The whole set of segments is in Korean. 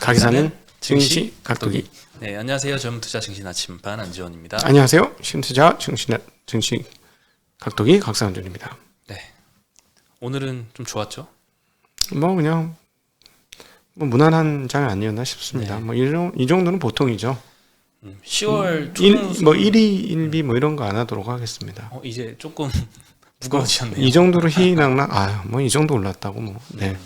가기사는 증시 각도기. 네, 안녕하세요. 전투자 증시 나침반 안지원입니다. 안녕하세요. 신투자 증시 각도기 각사원준입니다. 네, 오늘은 좀 좋았죠? 뭐 그냥 무난한 장 아니었나 싶습니다. 네. 뭐 이 정도는 보통이죠. 10월 초중순 뭐 1위 1비 뭐 이런 거 안 하도록 하겠습니다. 이제 조금 무거워지셨네요. 이 정도로 희낙낙 뭐 이 정도 올랐다고 뭐. 네.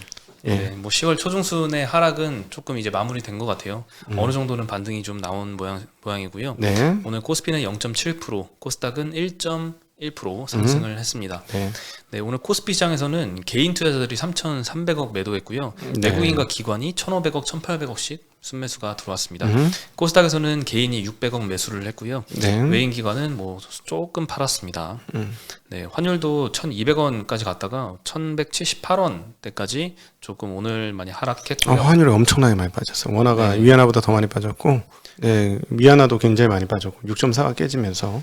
예. 네, 뭐 10월 초중순의 하락은 조금 이제 마무리된 것 같아요. 어느 정도는 반등이 좀 나온 모양이고요. 네. 오늘 코스피는 0.7%, 코스닥은 1.1% 상승을 했습니다. 네. 네, 오늘 코스피 시장에서는 개인 투자자들이 3,300억 매도했고요. 네. 외국인과 기관이 1,500억, 1,800억씩 순매수가 들어왔습니다. 코스닥에서는 개인이 600억 매수를 했고요. 네. 외인 기관은 뭐 조금 팔았습니다. 네, 환율도 1,200원까지 갔다가 1,178원대까지 조금 오늘 많이 하락했고요. 환율이 엄청나게 많이 빠졌어요. 원화가 네. 위안화보다 더 많이 빠졌고, 네, 위안화도 굉장히 많이 빠졌고, 6.4가 깨지면서.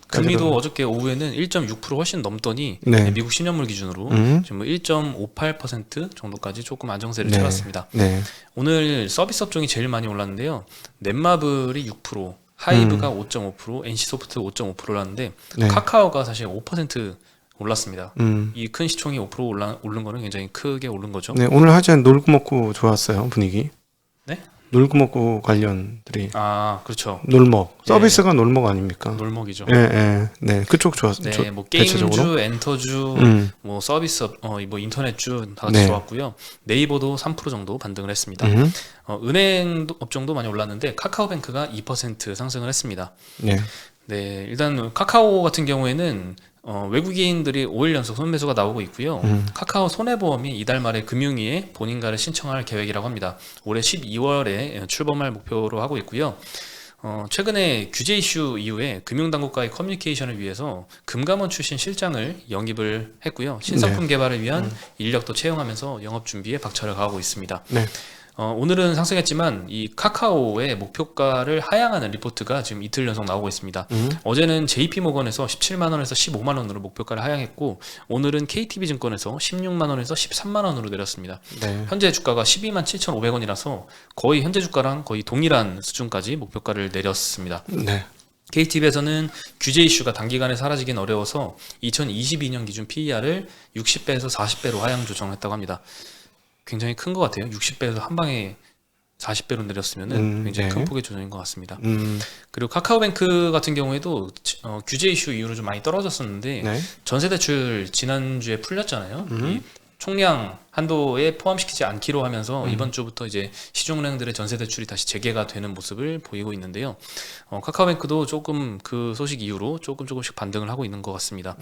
금리도 어저께 오후에는 1.6% 훨씬 넘더니 네. 미국 10년물 기준으로 지금 1.58% 정도까지 조금 안정세를 네. 찾았습니다. 네. 오늘 서비스 업종이 제일 많이 올랐는데요. 넷마블이 6%, 하이브가 5.5%, NC소프트 5.5%라는데 네. 카카오가 사실 5% 올랐습니다. 음. 이 큰 시총이 5% 오른 거는 굉장히 크게 오른 거죠. 네, 오늘 하여튼 놀고 먹고 좋았어요, 분위기. 네? 놀고 먹고 관련들이. 아, 그렇죠. 놀먹. 예. 서비스가 놀먹 아닙니까? 놀먹이죠. 예, 예. 네, 그쪽 좋았어요. 네, 뭐 대체적으로. 게임주, 엔터주, 뭐 서비스, 뭐 인터넷주 다 같이 네. 좋았고요. 네이버도 3% 정도 반등을 했습니다. 은행 업종도 많이 올랐는데 카카오뱅크가 2% 상승을 했습니다. 네. 네, 일단 카카오 같은 경우에는 외국인들이 5일 연속 손매수가 나오고 있고요. 카카오 손해보험이 이달 말에 금융위에 본인가를 신청할 계획이라고 합니다. 올해 12월에 출범할 목표로 하고 있고요. 최근에 규제 이슈 이후에 금융당국과의 커뮤니케이션을 위해서 금감원 출신 실장을 영입을 했고요. 신상품 개발을 위한 인력도 채용하면서 영업 준비에 박차를 가하고 있습니다. 네. 오늘은 상승했지만 이 카카오의 목표가를 하향하는 리포트가 지금 이틀 연속 나오고 있습니다. 어제는 JP모건에서 17만 원에서 15만 원으로 목표가를 하향했고 오늘은 KTB증권에서 16만 원에서 13만 원으로 내렸습니다. 네. 현재 주가가 12만 7,500원이라서 거의 현재 주가랑 거의 동일한 수준까지 목표가를 내렸습니다. 네. KTB에서는 규제 이슈가 단기간에 사라지긴 어려워서 2022년 기준 PER을 60배에서 40배로 하향 조정했다고 합니다. 굉장히 큰 것 같아요. 60배에서 한 방에 40배로 내렸으면 굉장히 네. 큰 폭의 조정인 것 같습니다. 그리고 카카오뱅크 같은 경우에도 규제 이슈 이후로 좀 많이 떨어졌었는데 네. 전세대출 지난주에 풀렸잖아요. 이 총량 한도에 포함시키지 않기로 하면서 이번 주부터 이제 시중은행들의 전세대출이 다시 재개가 되는 모습을 보이고 있는데요. 카카오뱅크도 조금 그 소식 이후로 조금씩 반등을 하고 있는 것 같습니다.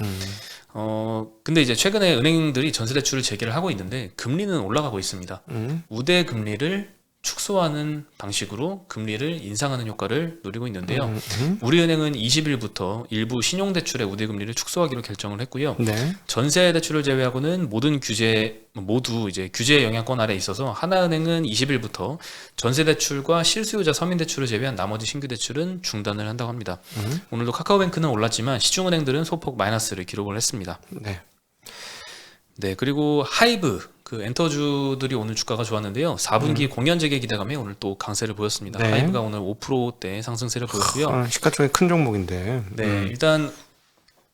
근데 이제 최근에 은행들이 전세대출을 재개를 하고 있는데 금리는 올라가고 있습니다. 우대 금리를 축소하는 방식으로 금리를 인상하는 효과를 누리고 있는데요. 우리은행은 20일부터 일부 신용대출의 우대금리를 축소하기로 결정을 했고요. 네. 전세대출을 제외하고는 모두 이제 규제 영향권 아래 있어서 하나은행은 20일부터 전세대출과 실수요자 서민대출을 제외한 나머지 신규대출은 중단을 한다고 합니다. 오늘도 카카오뱅크는 올랐지만 시중은행들은 소폭 마이너스를 기록을 했습니다. 네. 네, 그리고 하이브 그 엔터주들이 오늘 주가가 좋았는데요. 4분기 공연 재개 기대감에 오늘 또 강세를 보였습니다. 네. 하이브가 오늘 5%대 상승세를 보였고요. 시가총액 큰 종목인데. 네, 일단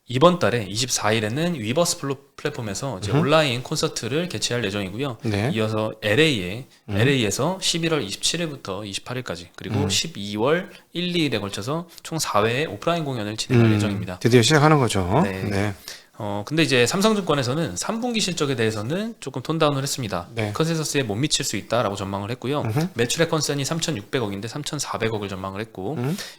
이번 달에 24일에는 위버스 플랫폼에서 이제 온라인 콘서트를 개최할 예정이고요. 네. 이어서 LA에서 11월 27일부터 28일까지 그리고 12월 1, 2일에 걸쳐서 총 4회의 오프라인 공연을 진행할 예정입니다. 드디어 시작하는 거죠. 네. 네. 근데 이제 삼성증권에서는 3분기 실적에 대해서는 조금 톤다운을 했습니다. 네. 컨센서스에 못 미칠 수 있다라고 전망을 했고요. 매출액 컨센이 3,600억인데 3,400억을 전망을 했고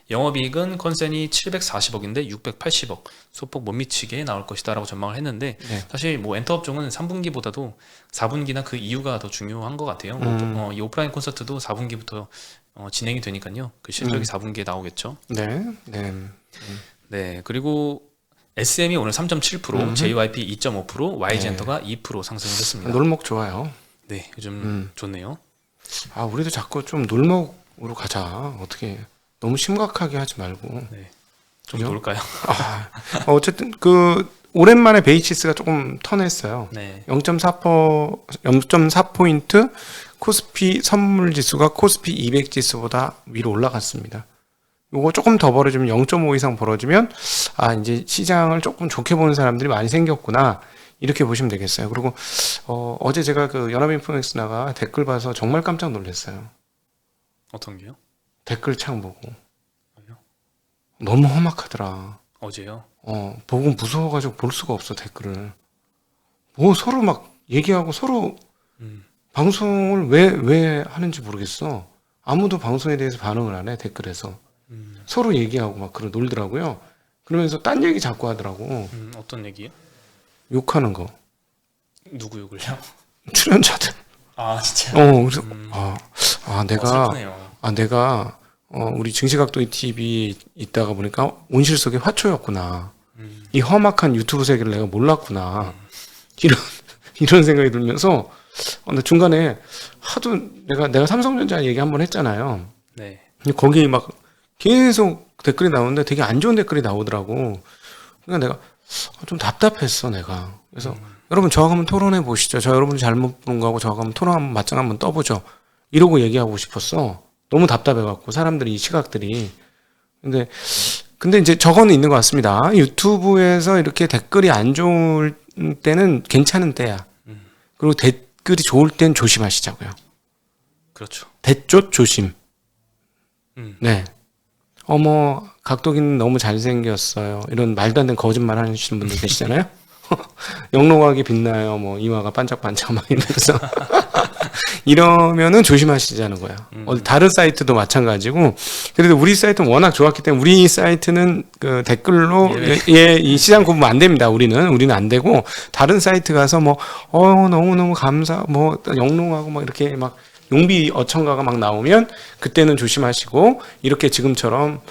영업이익은 컨센이 740억인데 680억 소폭 못 미치게 나올 것이다라고 전망을 했는데 네. 사실 뭐 엔터업종은 3분기보다도 4분기나 그 이유가 더 중요한 것 같아요. 이 오프라인 콘서트도 4분기부터 진행이 되니까요. 그 실적이 4분기에 나오겠죠. 네. 네. 네, 그리고 SM이 오늘 3.7%, JYP 2.5%, YG엔터가 2% 상승을 했습니다. 놀먹 좋아요. 네, 요즘 좋네요. 우리도 자꾸 좀 놀먹으로 가자. 어떻게 너무 심각하게 하지 말고. 네, 좀 그죠? 놀까요? 어쨌든 오랜만에 베이시스가 조금 턴했어요. 네, 0.4포인트 코스피 선물 지수가 코스피 200 지수보다 위로 올라갔습니다. 요거 조금 더 벌어지면 0.5 이상 벌어지면 이제 시장을 조금 좋게 보는 사람들이 많이 생겼구나. 이렇게 보시면 되겠어요. 그리고 어제 제가 그 연합인포맥스나가 댓글 봐서 정말 깜짝 놀랐어요. 어떤 게요? 댓글 창 보고 왜요? 너무 험악하더라. 어제요? 보고 무서워가지고 볼 수가 없어 댓글을. 뭐 서로 막 얘기하고 서로 방송을 왜 하는지 모르겠어. 아무도 방송에 대해서 반응을 안 해 댓글에서. 서로 얘기하고 막 놀더라고요. 그러면서 딴 얘기 자꾸 하더라고. 어떤 얘기요? 욕하는 거. 누구 욕을요? 출연자들. 아 진짜. 그래서 내가 슬프네요. 내가 우리 증시각도기 TV 있다가 보니까 온실 속의 화초였구나. 이 험악한 유튜브 세계를 내가 몰랐구나. 이런 생각이 들면서 나 중간에 하도 내가 삼성전자 얘기 한번 했잖아요. 네. 거기에 막 계속 댓글이 나오는데 되게 안 좋은 댓글이 나오더라고. 그러니까 내가 좀 답답했어 내가. 그래서 여러분 저하고 한번 토론해 보시죠. 저 여러분이 잘못 보는 거하고 저하고 한번 토론 한번 맞짱 한번 떠보죠. 이러고 얘기하고 싶었어. 너무 답답해갖고 사람들이 이 시각들이. 근데 이제 저거는 있는 것 같습니다. 유튜브에서 이렇게 댓글이 안 좋을 때는 괜찮은 때야. 그리고 댓글이 좋을 땐 조심하시자고요. 그렇죠. 대쪽 조심. 네. 각도기는 너무 잘생겼어요. 이런 말도 안 되는 거짓말 하시는 분들 계시잖아요. 영롱하게 빛나요. 이마가 반짝반짝 막 이러면서. 이러면은 조심하시자는 거예요. 다른 사이트도 마찬가지고. 그래도 우리 사이트는 워낙 좋았기 때문에 우리 사이트는 그 댓글로 이 시장 구분 안 됩니다. 우리는 안 되고 다른 사이트 가서 너무너무 감사 영롱하고 이렇게 막 용비 어천가가 막 나오면 그때는 조심하시고 이렇게 지금처럼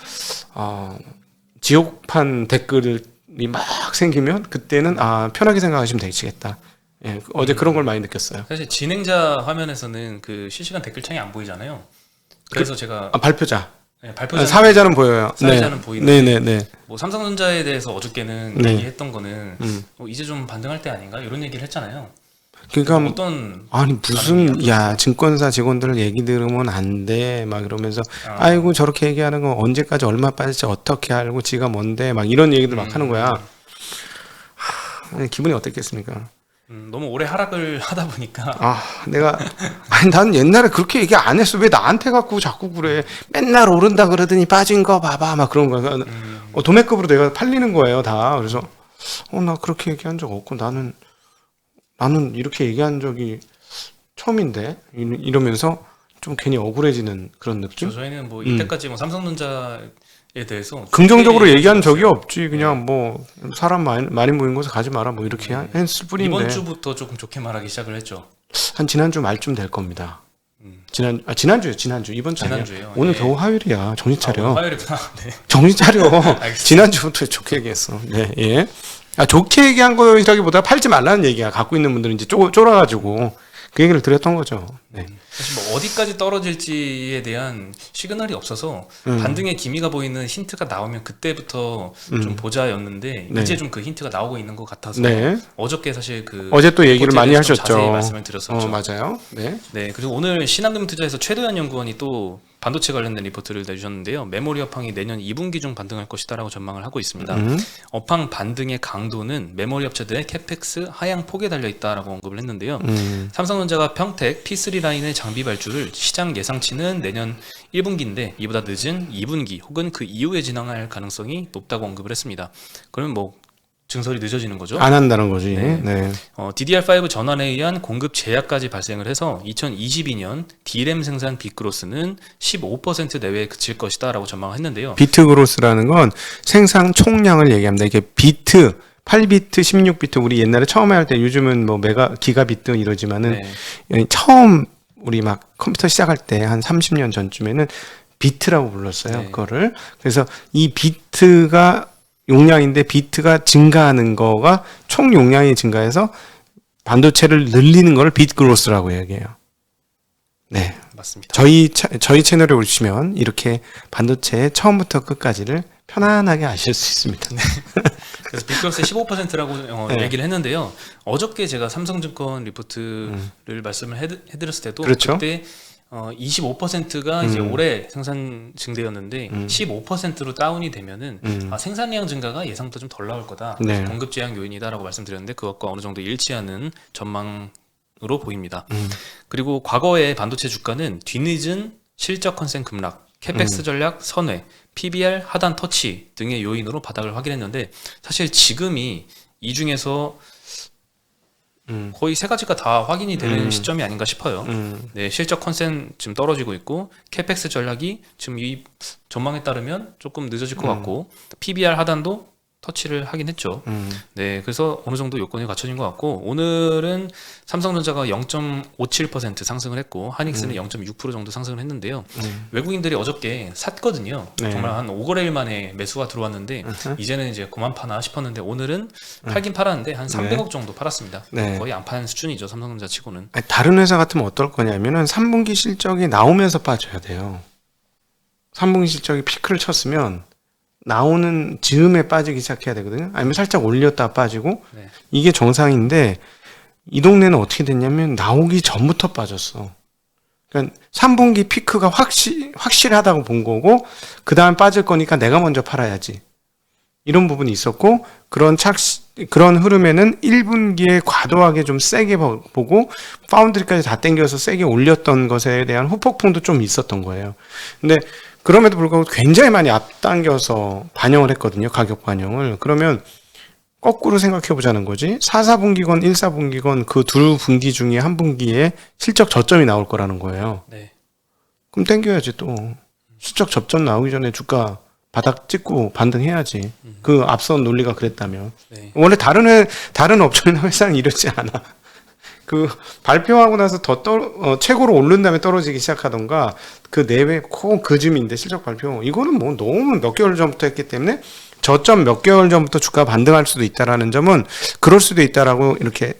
지옥판 댓글이 막 생기면 그때는 편하게 생각하시면 되시겠다. 예, 어제 그런 걸 많이 느꼈어요. 사실 진행자 화면에서는 그 실시간 댓글창이 안 보이잖아요. 그래서 제가 발표자. 네, 발표자 사회자는 보여요. 사회자는 보이는데 네네네. 삼성전자에 대해서 어저께는 네. 얘기했던 거는 이제 좀 반등할 때 아닌가 이런 얘기를 했잖아요. 그러니까 어떤 무슨 증권사 직원들 얘기 들으면 안 돼 막 이러면서 아이고 저렇게 얘기하는 거 언제까지 얼마 빠질지 어떻게 알고 지가 뭔데 막 이런 얘기들 막 하는 거야. 기분이 어땠겠습니까? 너무 오래 하락을 하다 보니까 난 옛날에 그렇게 얘기 안 했어. 왜 나한테 갖고 자꾸 그래. 맨날 오른다 그러더니 빠진 거 봐봐 막 그런 거야. 도매급으로 내가 팔리는 거예요 다. 그래서 나 그렇게 얘기한 적 없고 나는 이렇게 얘기한 적이 처음인데 이러면서 좀 괜히 억울해지는 그런 느낌? 저희는 이때까지 삼성전자에 대해서 긍정적으로 얘기한 적이 없지. 그냥 사람 많이 모인 곳에 가지 마라 이렇게 했을 뿐인데 이번 주부터 조금 좋게 말하기 시작을 했죠. 한 지난주 말쯤 될 겁니다. 지난주 이번 주 아니야. 지난주에요. 오늘 예. 겨우 화요일이야. 정신 차려. 오늘 화요일이구나. 네. 정신 차려. 지난주부터 좋게 얘기했어. 네, 예. 좋게 얘기한 거라기보다 팔지 말라는 얘기야. 갖고 있는 분들은 이제 쫄아가지고 그 얘기를 드렸던 거죠. 네. 사실 어디까지 떨어질지에 대한 시그널이 없어서 반등의 기미가 보이는 힌트가 나오면 그때부터 좀 보자였는데 네. 이제 좀 그 힌트가 나오고 있는 것 같아서 네. 어저께 사실 어제 또 얘기를 많이 하셨죠. 자세히 말씀을 드렸었죠. 맞아요. 네. 네, 그리고 오늘 신한금투자에서 최도현 연구원이 또 반도체 관련된 리포트를 내주셨는데요. 메모리 업황이 내년 2분기 중 반등할 것이다라고 전망을 하고 있습니다. 업황 반등의 강도는 메모리 업체들의 캐펙스 하향 폭에 달려 있다라고 언급을 했는데요. 삼성전자가 평택 P3 라인의 장비 발주를 시장 예상치는 내년 1분기인데 이보다 늦은 2분기 혹은 그 이후에 진행할 가능성이 높다고 언급을 했습니다. 그러면 증설이 늦어지는 거죠. 안 한다는 거지. 네. 네. DDR5 전환에 의한 공급 제약까지 발생을 해서 2022년 D램 생산 빅그로스는 15% 내외에 그칠 것이다라고 전망을 했는데요. 비트 그로스라는 건 생산 총량을 얘기합니다. 이게 비트 8비트, 16비트 우리 옛날에 처음에 할 때 요즘은 기가비트 이러지만은 처음 우리 막 컴퓨터 시작할 때 한 30년 전쯤에는 비트라고 불렀어요. 네. 그거를. 그래서 이 비트가 용량인데 비트가 증가하는 거가 총 용량이 증가해서 반도체를 늘리는 걸 비트 그로스라고 얘기해요. 네. 맞습니다. 저희 채널에 오시면 이렇게 반도체 처음부터 끝까지를 편안하게 아실 수 있습니다. 그래서 빅그로스 15%라고 네. 얘기를 했는데요. 어저께 제가 삼성증권 리포트를 말씀을 해드렸을 때도 그렇죠. 그때 25%가 이제 올해 생산 증대였는데 15%로 다운이 되면은 생산량 증가가 예상보다 좀 덜 나올 거다. 네. 공급 제한 요인이다라고 말씀드렸는데 그것과 어느 정도 일치하는 전망으로 보입니다. 그리고 과거의 반도체 주가는 뒤늦은 실적 컨센 급락, 캐펙스 전략 선회, PBR 하단 터치 등의 요인으로 바닥을 확인했는데 사실 지금이 이 중에서 거의 세 가지가 다 확인이 되는 시점이 아닌가 싶어요. 네, 실적 컨센 지금 떨어지고 있고 캐펙스 전략이 지금 이 전망에 따르면 조금 늦어질 것 같고 PBR 하단도 터치를 하긴 했죠. 네, 그래서 어느 정도 요건이 갖춰진 것 같고 오늘은 삼성전자가 0.57% 상승을 했고 하닉스는 0.6% 정도 상승을 했는데요. 외국인들이 어저께 샀거든요. 네. 정말 한 5거래일 만에 매수가 들어왔는데 이제는 이제 그만 파나 싶었는데 오늘은 팔긴 팔았는데 한 300억 정도 팔았습니다. 네. 거의 안 파는 수준이죠. 삼성전자 치고는. 아니, 다른 회사 같으면 어떨 거냐면은 3분기 실적이 나오면서 빠져야 돼요. 3분기 실적이 피크를 쳤으면 나오는 즈음에 빠지기 시작해야 되거든요. 아니면 살짝 올렸다 빠지고 네. 이게 정상인데 이 동네는 어떻게 됐냐면 나오기 전부터 빠졌어. 그러니까 3분기 피크가 확실하다고 본 거고 그 다음에 빠질 거니까 내가 먼저 팔아야지. 이런 부분이 있었고 그런 흐름에는 1분기에 과도하게 좀 세게 보고 파운드리까지 다 땡겨서 세게 올렸던 것에 대한 후폭풍도 좀 있었던 거예요. 근데 그럼에도 불구하고 굉장히 많이 앞당겨서 반영을 했거든요. 가격 반영을. 그러면 거꾸로 생각해 보자는 거지. 4, 4분기건 1, 4분기건 그 두 분기 중에 한 분기에 실적 저점이 나올 거라는 거예요. 네. 그럼 땡겨야지 또. 실적 저점 나오기 전에 주가 바닥 찍고 반등해야지. 그 앞선 논리가 그랬다면. 네. 원래 다른 업종이나 회사는 이렇지 않아. 그 발표하고 나서 최고로 오른 다음에 떨어지기 시작하던가 그 내외 그 즈음인데 실적 발표 이거는 뭐 너무 몇 개월 전부터 했기 때문에 저점 몇 개월 전부터 주가 반등할 수도 있다라는 점은 그럴 수도 있다라고 이렇게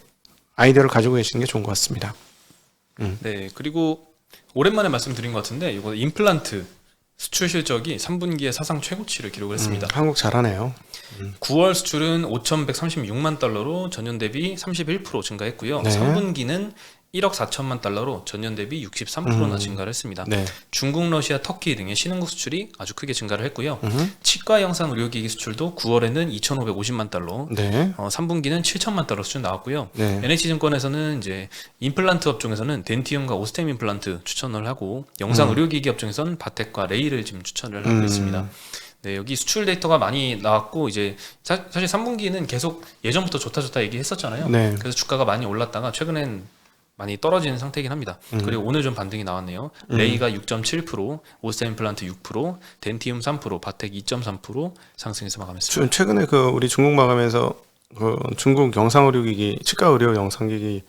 아이디어를 가지고 계시는 게 좋은 것 같습니다. 네. 그리고 오랜만에 말씀드린 것 같은데 이거 임플란트 수출 실적이 3분기에 사상 최고치를 기록을 했습니다. 한국 잘하네요. 9월 수출은 5,136만 달러로 전년 대비 31% 증가했고요. 네. 3분기는 1억 4천만 달러로 전년 대비 63%나 증가를 했습니다. 네. 중국, 러시아, 터키 등의 신흥국 수출이 아주 크게 증가를 했고요. 치과 영상 의료기기 수출도 9월에는 2,550만 달러, 네. 3분기는 7천만 달러 수준 나왔고요. 네. NH증권에서는 이제 임플란트 업종에서는 덴티움과 오스템 임플란트 추천을 하고 영상 의료기기 업종에서는 바텍과 레이를 지금 추천을 하고 있습니다. 네, 여기 수출 데이터가 많이 나왔고 이제 사실 3분기는 계속 예전부터 좋다 얘기했었잖아요. 네. 그래서 주가가 많이 올랐다가 최근엔 많이 떨어지는 상태이긴 합니다. 그리고 오늘 좀 반등이 나왔네요. 레이가 6.7%, 오스템 임플란트 6%, 덴티움 3%, 바텍 2.3% 상승해서 마감했습니다. 최근에 그 우리 중국 마감에서 그 중국 영상의료기기 치과 의료 영상기기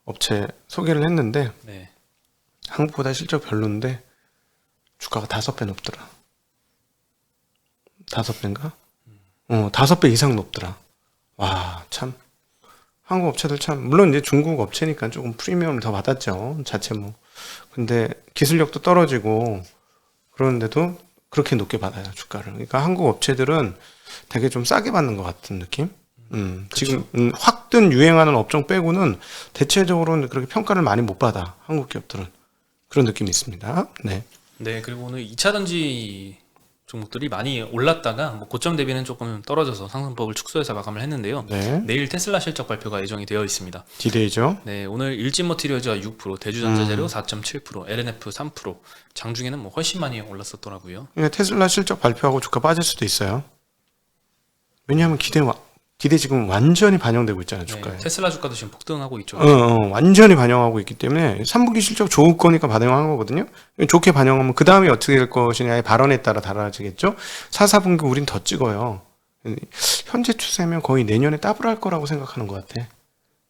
업체 소개를 했는데 네. 한국보다 실적 별론데 주가가 5배 높더라. 5배인가? 5배 이상 높더라. 와, 참. 한국 업체들 참, 물론 이제 중국 업체니까 조금 프리미엄을 더 받았죠. 자체 뭐. 근데 기술력도 떨어지고, 그러는데도 그렇게 높게 받아요, 주가를. 그러니까 한국 업체들은 되게 좀 싸게 받는 것 같은 느낌? 지금 확 뜬 유행하는 업종 빼고는 대체적으로는 그렇게 평가를 많이 못 받아, 한국 기업들은. 그런 느낌이 있습니다. 네. 네, 그리고 오늘 2차 전지 종목들이 많이 올랐다가 뭐 고점 대비는 조금 떨어져서 상승폭을 축소해서 마감을 했는데요. 네. 내일 테슬라 실적 발표가 예정이 되어 있습니다. 디데이죠. 네, 오늘 일진머티리얼즈가 6%, 대주전자재료 4.7%, LNF 3%, 장중에는 뭐 훨씬 많이 올랐었더라고요. 테슬라 실적 발표하고 주가 빠질 수도 있어요. 왜냐하면 기대 지금 완전히 반영되고 있잖아요, 주가에. 네, 테슬라 주가도 지금 폭등하고 있죠. 완전히 반영하고 있기 때문에 3분기 실적 좋을 거니까 반영한 거거든요. 좋게 반영하면 그 다음에 어떻게 될 것이냐의 발언에 따라 달라지겠죠. 4, 4분기 우린 더 찍어요. 현재 추세면 거의 내년에 더블할 거라고 생각하는 것 같아.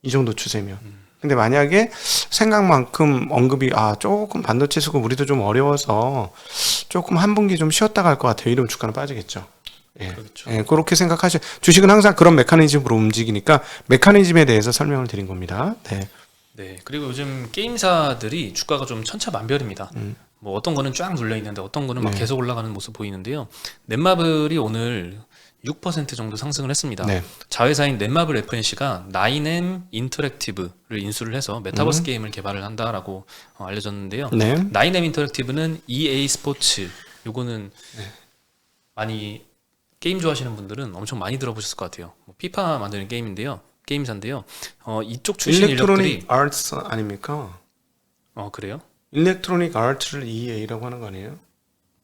이 정도 추세면. 근데 만약에 생각만큼 언급이 조금 반도체 수급 우리도 좀 어려워서 조금 한 분기 좀 쉬었다 갈 것 같아요. 이러면 주가는 빠지겠죠. 예. 그렇죠. 예, 그렇게 생각하셔. 주식은 항상 그런 메커니즘으로 움직이니까 메커니즘에 대해서 설명을 드린 겁니다. 네. 네, 그리고 요즘 게임사들이 주가가 좀 천차만별입니다. 뭐 어떤 거는 쫙 눌려 있는데 어떤 거는 막 네. 계속 올라가는 모습 보이는데요. 넷마블이 오늘 6% 정도 상승을 했습니다. 네. 자회사인 넷마블 FNC가 9M 인터랙티브를 인수를 해서 메타버스 게임을 개발을 한다라고 알려졌는데요. 네. 9M 인터랙티브는 EA 스포츠, 요거는 많이 게임 좋아하시는 분들은 엄청 많이 들어보셨을 것 같아요. 뭐 피파 만드는 게임사인데요. 이쪽 출신 인력들이 일렉트로닉 아트스 아닙니까? 그래요? 일렉트로닉 아트를 EA라고 하는 거 아니에요?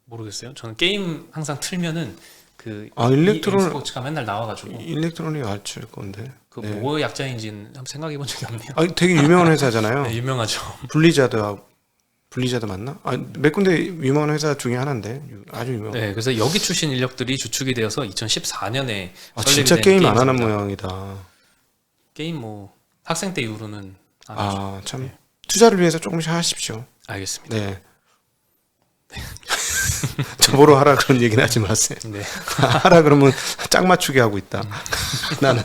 모르겠어요. 저는 게임 항상 틀면은 그 일렉트로- EA 스포츠가 맨날 나와가지고 일렉트로닉 아트일 건데. 그 네. 뭐 약자인지는 한번 생각해 본 적이 없네요. 되게 유명한 회사잖아요. 네, 유명하죠. 블리자드 맞나? 몇 군데 유명한 회사 중에 하나인데 아주 유명. 네, 그래서 여기 출신 인력들이 주축이 되어서 2014년에 진짜 게임 안 하는 모양이다. 게임 뭐 학생 때 이후로는 안 하죠. 참 네. 투자를 위해서 조금씩 하십시오. 알겠습니다. 네. 저보러 하라 그런 얘기는 하지 마세요. 네. 하라 그러면 짝 맞추기 하고 있다. 나는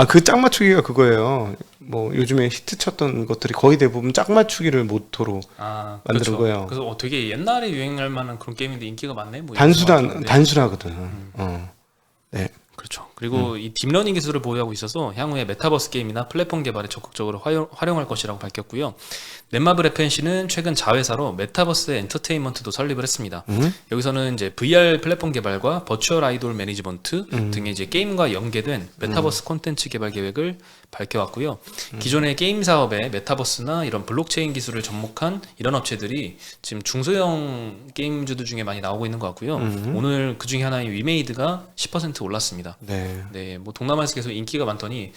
그 짝 맞추기가 그거예요. 뭐 요즘에 히트 쳤던 것들이 거의 대부분 짝 맞추기를 모토로 만드는 그렇죠. 거예요. 그래서 되게 옛날에 유행할 만한 그런 게임인데 인기가 많네. 뭐 이런 거 같은데. 단순하거든. 네. 그렇죠. 그리고 이 딥러닝 기술을 보유하고 있어서 향후에 메타버스 게임이나 플랫폼 개발에 적극적으로 활용할 것이라고 밝혔고요. 넷마블 FNC는 최근 자회사로 메타버스 엔터테인먼트도 설립을 했습니다. 여기서는 이제 VR 플랫폼 개발과 버추얼 아이돌 매니지먼트 등의 이제 게임과 연계된 메타버스 콘텐츠 개발 계획을 밝혀왔고요. 기존의 게임 사업에 메타버스나 이런 블록체인 기술을 접목한 이런 업체들이 지금 중소형 게임주들 중에 많이 나오고 있는 것 같고요. 오늘 그 중에 하나인 위메이드가 10% 올랐습니다. 네. 뭐 동남아에서 계속 인기가 많더니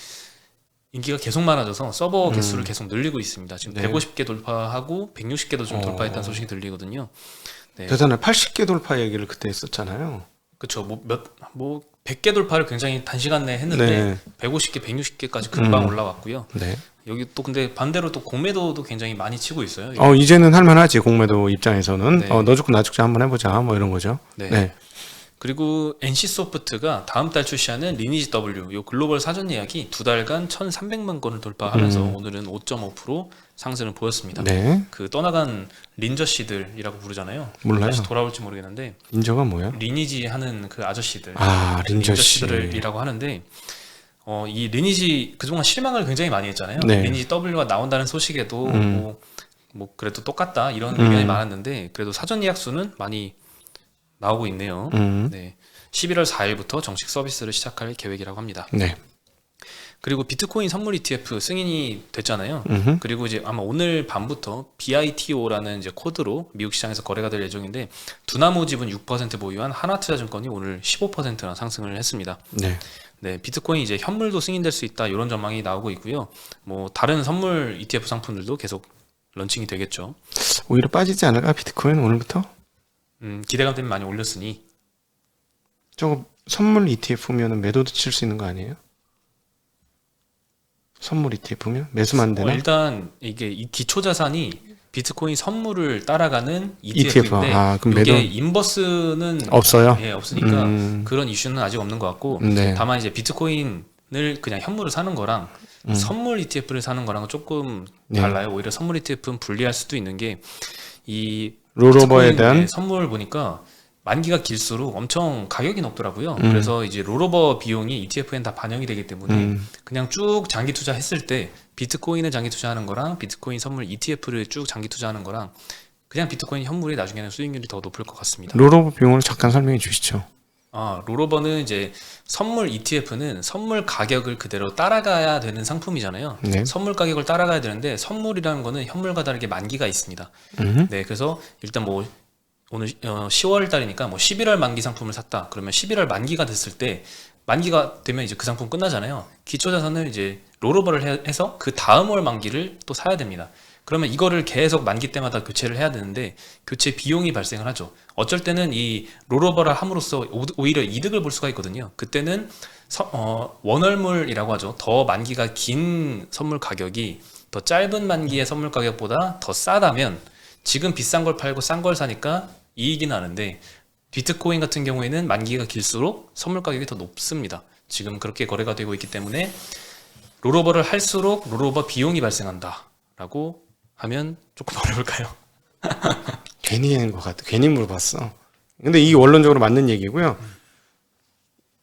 인기가 계속 많아져서 서버 개수를 계속 늘리고 있습니다. 지금 네. 150개 돌파하고 160개도 좀 돌파했다는 소식이 들리거든요. 네. 대단해. 80개 돌파 얘기를 그때 했었잖아요. 그렇죠. 뭐 100개 돌파를 굉장히 단시간 내에 했는데 150개, 160개까지 금방 올라왔고요. 네. 여기 또 근데 반대로 또 공매도도 굉장히 많이 치고 있어요. 이제는 할만하지 공매도 입장에서는. 네. 너 죽고 나 죽자 한번 해보자 뭐 이런 거죠. 네. 그리고 NC소프트가 다음 달 출시하는 리니지 W 요 글로벌 사전 예약이 2달간 1,300만 건을 돌파하면서 오늘은 5.5% 상승을 보였습니다. 네. 그 떠나간 린저 씨들이라고 부르잖아요. 몰라요. 다시 돌아올지 모르겠는데 인저가 뭐야? 리니지 하는 그 아저씨들, 린저 씨. 씨들이라고 하는데 이 리니지 그동안 실망을 굉장히 많이 했잖아요. 네. 리니지 W가 나온다는 소식에도 뭐 그래도 똑같다 이런 의견이 많았는데 그래도 사전 예약 수는 많이 나오고 있네요. 네, 11월 4일부터 정식 서비스를 시작할 계획이라고 합니다. 네. 그리고 비트코인 선물 ETF 승인이 됐잖아요. 그리고 이제 아마 오늘 밤부터 BITO라는 이제 코드로 미국 시장에서 거래가 될 예정인데 두나무 지분 6% 보유한 하나투자증권이 오늘 15%나 상승을 했습니다. 네. 네, 비트코인 이제 현물도 승인될 수 있다 이런 전망이 나오고 있고요. 뭐 다른 선물 ETF 상품들도 계속 런칭이 되겠죠. 오히려 빠지지 않을까 비트코인 오늘부터? 기대감 때문에 많이 올렸으니 저거 선물 ETF면은 매도도 칠 수 있는 거 아니에요? 선물 ETF면 매수만 안 되나? 일단 이게 이 기초 자산이 비트코인 선물을 따라가는 ETF. ETF인데 그럼 이게 매도 인버스는 없어요? 예, 없으니까 그런 이슈는 아직 없는 것 같고 네. 다만 이제 비트코인을 그냥 현물을 사는 거랑 선물 ETF를 사는 거랑은 조금 네. 달라요. 오히려 선물 ETF는 불리할 수도 있는 게 이 롤오버에 대한 선물 보니까 만기가 길수록 엄청 가격이 높더라고요. 그래서 이제 롤오버 비용이 ETF엔 다 반영이 되기 때문에 그냥 쭉 장기 투자했을 때 비트코인에 장기 투자하는 거랑 비트코인 선물 ETF를 쭉 장기 투자하는 거랑 그냥 비트코인 현물이 나중에는 수익률이 더 높을 것 같습니다. 롤오버 비용을 잠깐 설명해 주시죠. 롤오버는 이제 선물 ETF는 선물 가격을 그대로 따라가야 되는 상품이잖아요. 네. 선물 가격을 따라가야 되는데 선물이라는 거는 현물과 다르게 만기가 있습니다. 네, 그래서 일단 뭐 오늘 10월 달이니까 뭐 11월 만기 상품을 샀다. 그러면 11월 만기가 됐을 때 만기가 되면 이제 그 상품 끝나잖아요. 기초 자산을 이제 롤오버를 해서 그 다음 월 만기를 또 사야 됩니다. 그러면 이거를 계속 만기 때마다 교체를 해야 되는데 교체 비용이 발생을 하죠. 어쩔 때는 이 롤오버를 함으로써 오히려 이득을 볼 수가 있거든요. 그때는 원월물이라고 하죠. 더 만기가 긴 선물 가격이 더 짧은 만기의 선물 가격보다 더 싸다면 지금 비싼 걸 팔고 싼 걸 사니까 이익이 나는데 비트코인 같은 경우에는 만기가 길수록 선물 가격이 더 높습니다. 지금 그렇게 거래가 되고 있기 때문에 롤오버를 할수록 롤오버 비용이 발생한다라고 하면 조금 어려울까요? 괜히 하는 것 같아. 괜히 물어봤어. 근데 이게 원론적으로 맞는 얘기고요.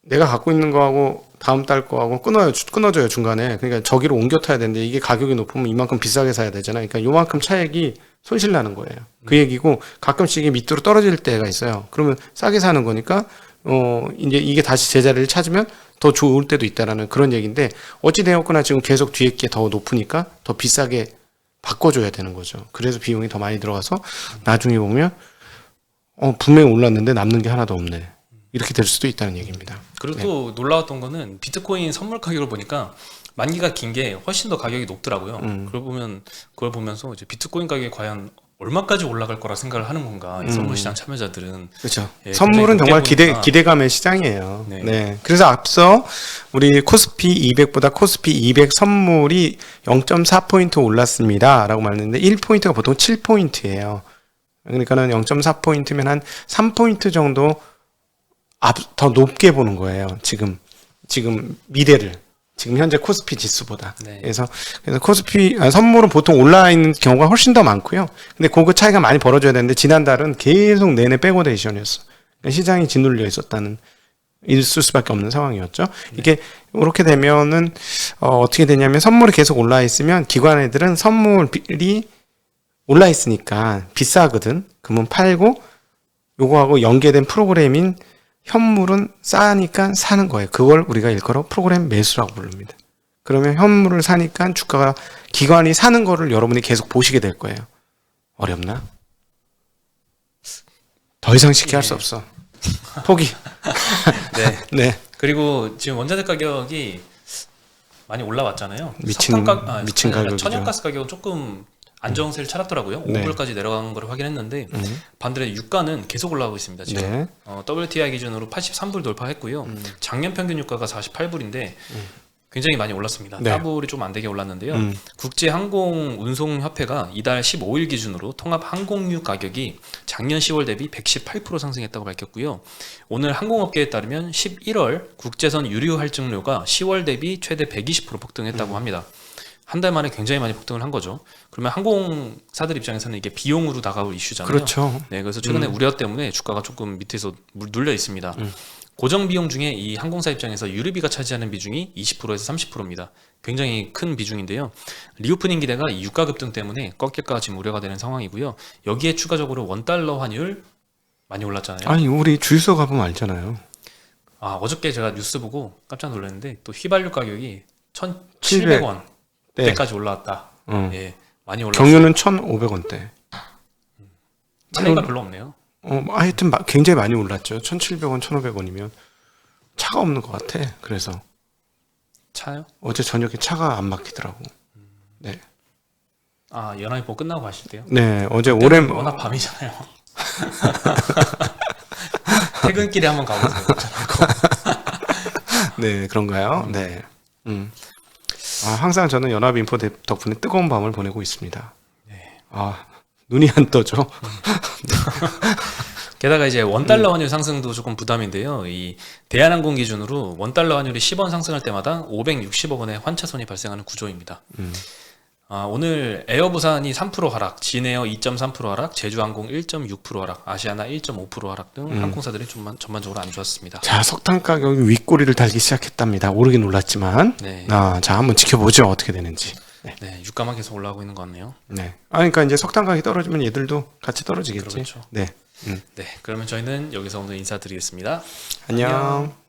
내가 갖고 있는 거하고 다음 달 거하고 끊어져요 중간에. 그러니까 저기로 옮겨 타야 되는데 이게 가격이 높으면 이만큼 비싸게 사야 되잖아요. 그러니까 요만큼 차액이 손실 나는 거예요. 그 얘기고 가끔씩 이게 밑으로 떨어질 때가 있어요. 그러면 싸게 사는 거니까 이제 이게 다시 제자리를 찾으면 더 좋을 때도 있다라는 그런 얘기인데 어찌 되었거나 지금 계속 뒤에 게 더 높으니까 더 비싸게 바꿔줘야 되는 거죠. 그래서 비용이 더 많이 들어가서 나중에 보면 분명히 올랐는데 남는 게 하나도 없네. 이렇게 될 수도 있다는 얘기입니다. 그리고 또 놀라웠던 거는 비트코인 선물 가격을 보니까 만기가 긴 게 훨씬 더 가격이 높더라고요. 그걸 보면서 이제 비트코인 가격이 과연 얼마까지 올라갈 거라 생각을 하는 건가 이 선물 시장 참여자들은. 그렇죠. 예, 선물은 정말 보니까. 기대감의 시장이에요. 네. 네. 그래서 앞서 우리 코스피 200보다 코스피 200 선물이 0.4포인트 올랐습니다라고 말했는데 1포인트가 보통 7포인트예요. 그러니까는 0.4포인트면 한 3포인트 정도 더 높게 보는 거예요. 지금 미래를. 지금 현재 코스피 지수보다. 네. 그래서 코스피 선물은 보통 올라 있는 경우가 훨씬 더 많고요. 근데 그 차이가 많이 벌어져야 되는데 지난달은 계속 내내 백오데이션이었어. 그러니까 시장이 짓눌려 있었다는 있을 수밖에 없는 상황이었죠. 이게 이렇게 되면은 어떻게 되냐면 선물이 계속 올라 있으면 기관 애들은 선물이 올라 있으니까 비싸거든. 그러면 팔고 요거하고 연계된 프로그램인 현물은 싸니까 사는 거예요. 그걸 우리가 일컬어 프로그램 매수라고 부릅니다. 그러면 현물을 사니까 주가가 기관이 사는 거를 여러분이 계속 보시게 될 거예요. 어렵나? 더 이상 쉽게 할 수 없어. 포기. 네. 네. 그리고 지금 원자재 가격이 많이 올라왔잖아요. 미친 가격이죠. 천연가스 가격은 조금 안정세를 찾았더라고요. 네. 5불까지 내려간 걸 확인했는데 반대로 유가는 계속 올라가고 있습니다. 지금 네. WTI 기준으로 83불 돌파했고요. 작년 평균 유가가 48불인데 굉장히 많이 올랐습니다. 네. 4불이 좀 안 되게 올랐는데요. 국제항공운송협회가 이달 15일 기준으로 통합 항공유 가격이 작년 10월 대비 118% 상승했다고 밝혔고요. 오늘 항공업계에 따르면 11월 국제선 유류 할증료가 10월 대비 최대 120% 폭등했다고 합니다. 한 달 만에 굉장히 많이 폭등을 한 거죠. 그러면 항공사들 입장에서는 이게 비용으로 다가올 이슈잖아요. 그렇죠. 네, 그래서 최근에 우려 때문에 주가가 조금 밑에서 눌려 있습니다. 고정 비용 중에 이 항공사 입장에서 유류비가 차지하는 비중이 20%에서 30%입니다. 굉장히 큰 비중인데요. 리오프닝 기대가 이 유가 급등 때문에 꺾일까 지금 우려가 되는 상황이고요. 여기에 추가적으로 원달러 환율 많이 올랐잖아요. 아니 우리 주유소 가보면 알잖아요. 어저께 제가 뉴스 보고 깜짝 놀랐는데 또 휘발유 가격이 1,700원 네. 때까지 올라왔다. 예, 많이 올랐어요. 경유는 1,500원대. 차이가 별로 없네요. 하여튼 굉장히 많이 올랐죠. 1,700원, 1,500원이면 차가 없는 것 같아. 그래서 차요? 어제 저녁에 차가 안 막히더라고. 네. 연합일보 끝나고 가실 때요? 네, 어제 워낙 밤이잖아요. 퇴근길에 한번 가보세요. 네, 그런가요? 네. 항상 저는 연합인포 덕분에 뜨거운 밤을 보내고 있습니다. 네. 눈이 안 떠져. 게다가 이제 원달러 환율 상승도 조금 부담인데요. 이 대한항공 기준으로 원달러 환율이 10원 상승할 때마다 560억 원의 환차손이 발생하는 구조입니다. 오늘 에어부산이 3% 하락, 진에어 2.3% 하락, 제주항공 1.6% 하락, 아시아나 1.5% 하락 등 항공사들이 좀 전반적으로 안 좋았습니다. 자, 석탄 가격이 윗꼬리를 달기 시작했답니다. 오르긴 올랐지만. 네. 자, 한번 지켜보죠. 어떻게 되는지. 네, 유가만 계속 올라오고 있는 것 같네요. 네. 그러니까 이제 석탄 가격이 떨어지면 얘들도 같이 떨어지겠지. 그렇죠. 네. 네, 그러면 저희는 여기서 오늘 인사드리겠습니다. 안녕.